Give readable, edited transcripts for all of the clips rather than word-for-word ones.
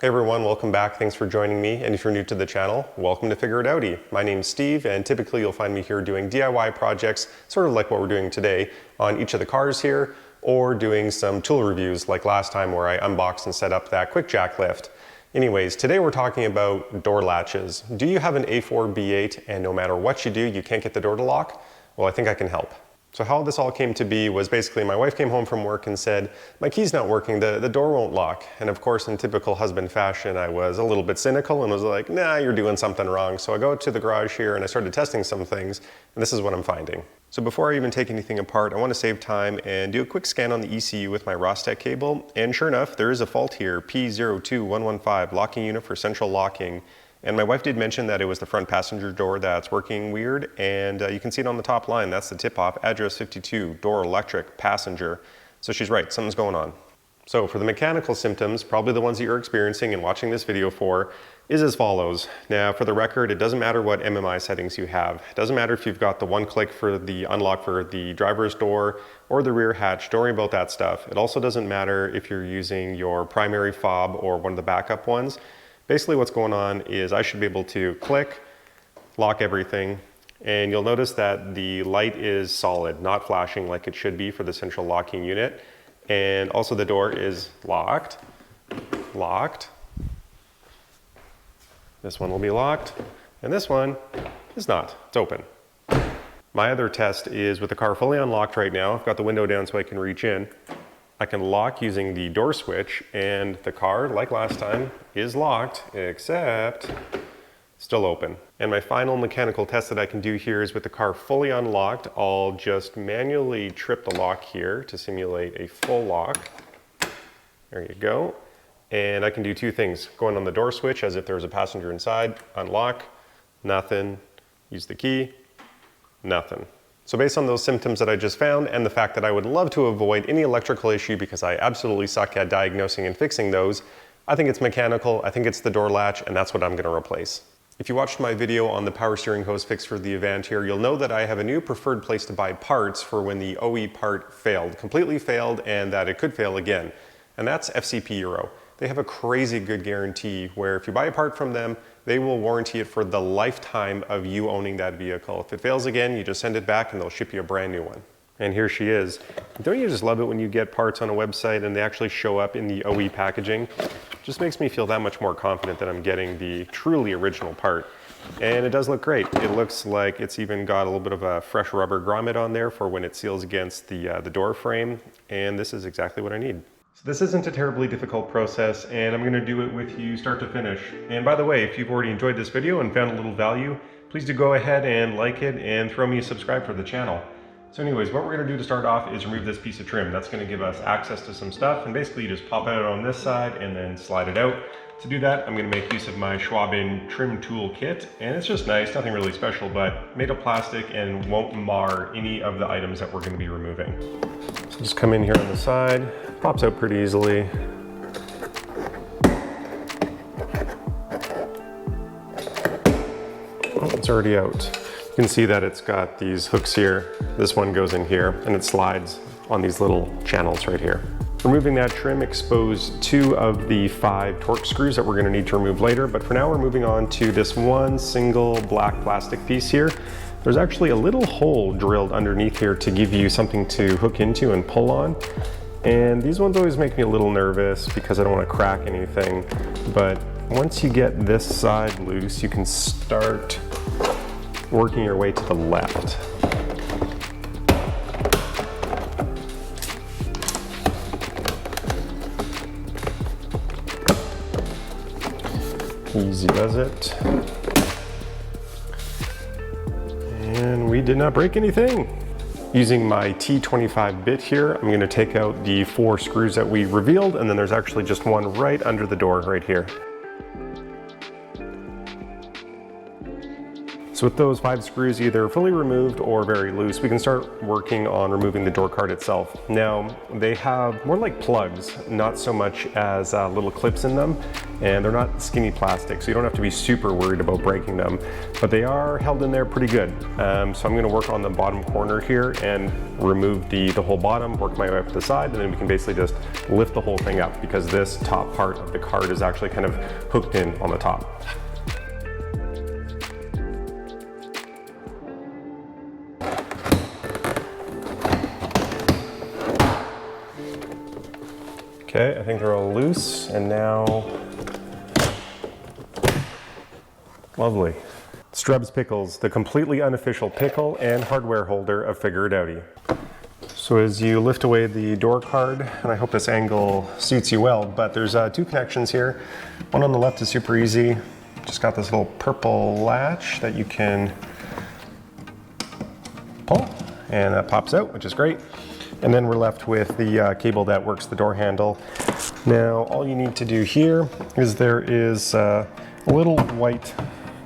Hey everyone, welcome back. Thanks for joining me. And if you're new to the channel, welcome to Figure It Audi. My name's Steve, and typically you'll find me here doing DIY projects, sort of like what we're doing today on each of the cars here, or doing some tool reviews like last time where I unboxed and set up that quick jack lift. Anyways, today we're talking about door latches. Do you have an A4 B8 and no matter what you do, you can't get the door to lock? Well, I think I can help. So how this all came to be was basically my wife came home from work and said, my key's not working, the door won't lock. And of course, in typical husband fashion, I was a little bit cynical and was like, nah, you're doing something wrong. So I go to the garage here and I started testing some things, and this is what I'm finding. So before I even take anything apart, I want to save time and do a quick scan on the ECU with my Ross-Tech cable. And sure enough, there is a fault here, P02115, locking unit for central locking. And my wife did mention that it was the front passenger door that's working weird, and you can see it on the top line. That's the tip-off, address 52, door electric, passenger. So she's right, something's going on. So for the mechanical symptoms, probably the ones that you're experiencing and watching this video for, is as follows. Now for the record, it doesn't matter what MMI settings you have. It doesn't matter if you've got the one click for the unlock for the driver's door or the rear hatch. Don't worry about that stuff. It also doesn't matter if you're using your primary fob or one of the backup ones. Basically what's going on is I should be able to click, lock everything, and you'll notice that the light is solid, not flashing like it should be for the central locking unit. And also the door is locked. This one will be locked, and this one is not, it's open. My other test is with the car fully unlocked right now. I've got the window down so I can reach in. I can lock using the door switch, and the car, like last time, is locked, except still open. And my final mechanical test that I can do here is with the car fully unlocked, I'll just manually trip the lock here to simulate a full lock. There you go. And I can do two things. Going on the door switch as if there was a passenger inside, unlock, nothing, use the key, nothing. So based on those symptoms that I just found and the fact that I would love to avoid any electrical issue because I absolutely suck at diagnosing and fixing those, I think it's mechanical, I think it's the door latch, and that's what I'm going to replace. If you watched my video on the power steering hose fix for the Avant here, you'll know that I have a new preferred place to buy parts for when the OE part failed, completely failed, and that it could fail again. And that's FCP Euro. They have a crazy good guarantee where if you buy a part from them, they will warranty it for the lifetime of you owning that vehicle. If it fails again, you just send it back and they'll ship you a brand new one. And here she is. Don't you just love it when you get parts on a website and they actually show up in the OE packaging? It just makes me feel that much more confident that I'm getting the truly original part. And it does look great. It looks like it's even got a little bit of a fresh rubber grommet on there for when it seals against the door frame. And this is exactly what I need. So this isn't a terribly difficult process, and I'm going to do it with you start to finish. And by the way, if you've already enjoyed this video and found a little value, please do go ahead and like it and throw me a subscribe for the channel. So anyways, what we're going to do to start off is remove this piece of trim. That's going to give us access to some stuff, and basically you just pop it out on this side and then slide it out. To do that, I'm going to make use of my Schwab trim tool kit, and it's just nice, nothing really special, but made of plastic and won't mar any of the items that we're going to be removing. So just come in here on the side, pops out pretty easily. Oh, it's already out. You can see that it's got these hooks here. This one goes in here and it slides on these little channels right here. Removing that trim exposed 2 of the 5 torque screws that we're going to need to remove later, but for now we're moving on to this one single black plastic piece here. There's actually a little hole drilled underneath here to give you something to hook into and pull on. And these ones always make me a little nervous because I don't want to crack anything. But once you get this side loose, you can start working your way to the left. Easy does it. And we did not break anything. Using my T25 bit here, I'm going to take out the 4 screws that we revealed, and then there's actually just one right under the door right here. So with those 5 screws either fully removed or very loose, we can start working on removing the door card itself. Now, they have more like plugs, not so much as little clips in them, and they're not skinny plastic, so you don't have to be super worried about breaking them, but they are held in there pretty good. So I'm gonna work on the bottom corner here and remove the whole bottom, work my way up the side, and then we can basically just lift the whole thing up because this top part of the card is actually kind of hooked in on the top. Okay, I think they're all loose, and now, lovely. Strub's Pickles, the completely unofficial pickle and hardware holder of Figure It Audi. So as you lift away the door card, and I hope this angle suits you well, but there's 2 connections here. One on the left is super easy. Just got this little purple latch that you can pull, and that pops out, which is great. And then we're left with the cable that works the door handle. Now, all you need to do here is there is a little white,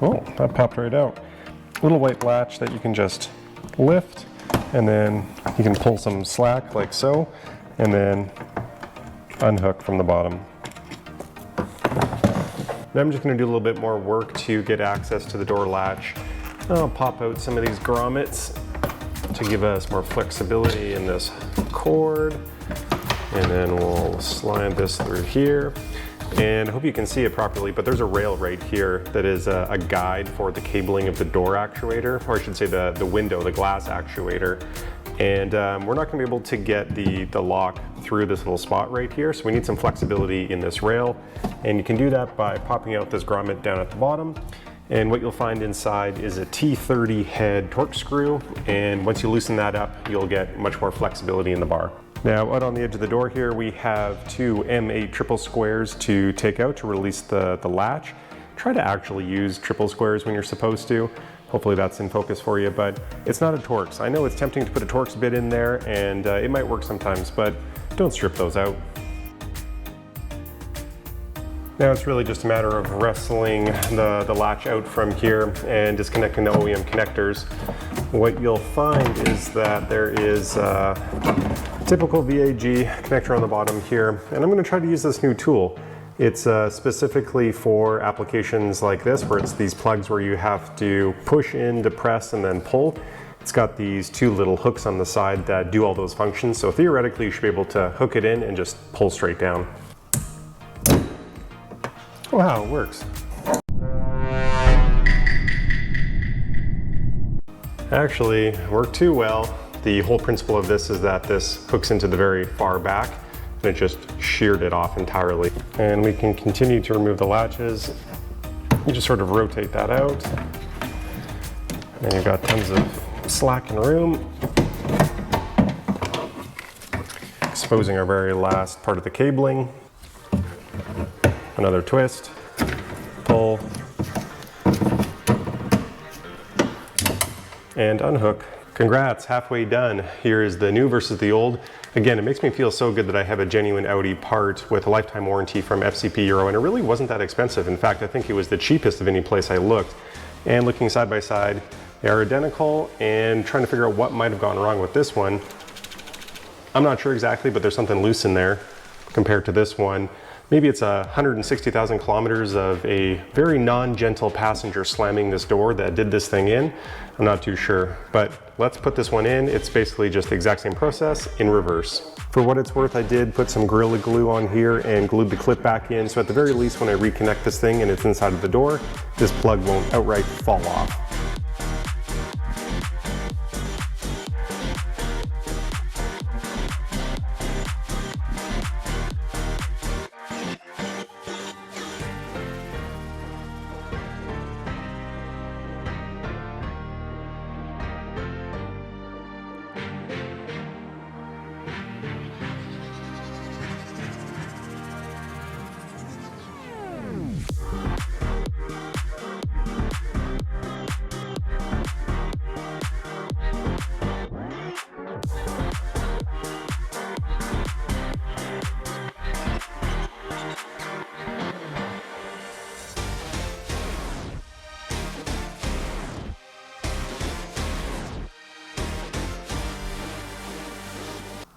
oh, that popped right out. A little white latch that you can just lift, and then you can pull some slack like so, and then unhook from the bottom. Now I'm just gonna do a little bit more work to get access to the door latch. I'll pop out some of these grommets to give us more flexibility in this cord, and then we'll slide this through here. And I hope you can see it properly, but there's a rail right here that is a guide for the cabling of the door actuator, or I should say the window, the glass actuator. And we're not gonna be able to get the lock through this little spot right here, so we need some flexibility in this rail. And you can do that by popping out this grommet down at the bottom. And what you'll find inside is a T30 head torque screw, and once you loosen that up, you'll get much more flexibility in the bar. Now, out on the edge of the door here, we have 2 M8 triple squares to take out to release the latch. Try to actually use triple squares when you're supposed to. Hopefully that's in focus for you, but it's not a Torx. I know it's tempting to put a Torx bit in there, and it might work sometimes, but don't strip those out. Now it's really just a matter of wrestling the latch out from here and disconnecting the OEM connectors. What you'll find is that there is a typical VAG connector on the bottom here, and I'm going to try to use this new tool. It's specifically for applications like this, where it's these plugs where you have to push in, depress, and then pull. It's got these 2 little hooks on the side that do all those functions, so theoretically you should be able to hook it in and just pull straight down. Wow, it works. Actually, it worked too well. The whole principle of this is that this hooks into the very far back, and it just sheared it off entirely. And we can continue to remove the latches. You just sort of rotate that out. And you've got tons of slack and room. Exposing our very last part of the cabling. Another twist, pull, and unhook. Congrats, halfway done. Here is the new versus the old. Again, it makes me feel so good that I have a genuine Audi part with a lifetime warranty from FCP Euro, and it really wasn't that expensive. In fact, I think it was the cheapest of any place I looked. And looking side by side, they are identical, and trying to figure out what might have gone wrong with this one. I'm not sure exactly, but there's something loose in there compared to this one. Maybe it's 160,000 kilometers of a very non-gentle passenger slamming this door that did this thing in. I'm not too sure, but let's put this one in. It's basically just the exact same process in reverse. For what it's worth, I did put some Gorilla Glue on here and glued the clip back in, so at the very least when I reconnect this thing and it's inside of the door, this plug won't outright fall off.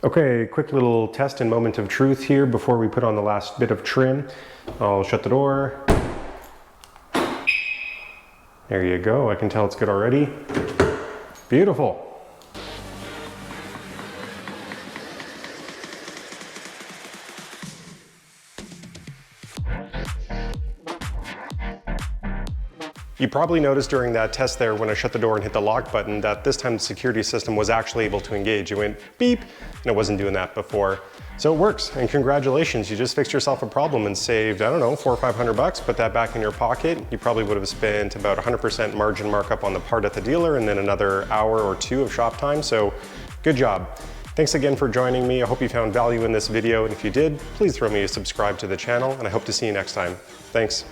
Okay, quick little test and moment of truth here before we put on the last bit of trim. I'll shut the door. There you go, I can tell it's good already. Beautiful. You probably noticed during that test there when I shut the door and hit the lock button that this time the security system was actually able to engage. It went beep, and it wasn't doing that before. So it works, and congratulations, you just fixed yourself a problem and saved, I don't know, $400 or $500, put that back in your pocket. You probably would have spent about 100% margin markup on the part at the dealer and then another hour or two of shop time, so good job. Thanks again for joining me. I hope you found value in this video, and if you did, please throw me a subscribe to the channel, and I hope to see you next time. Thanks.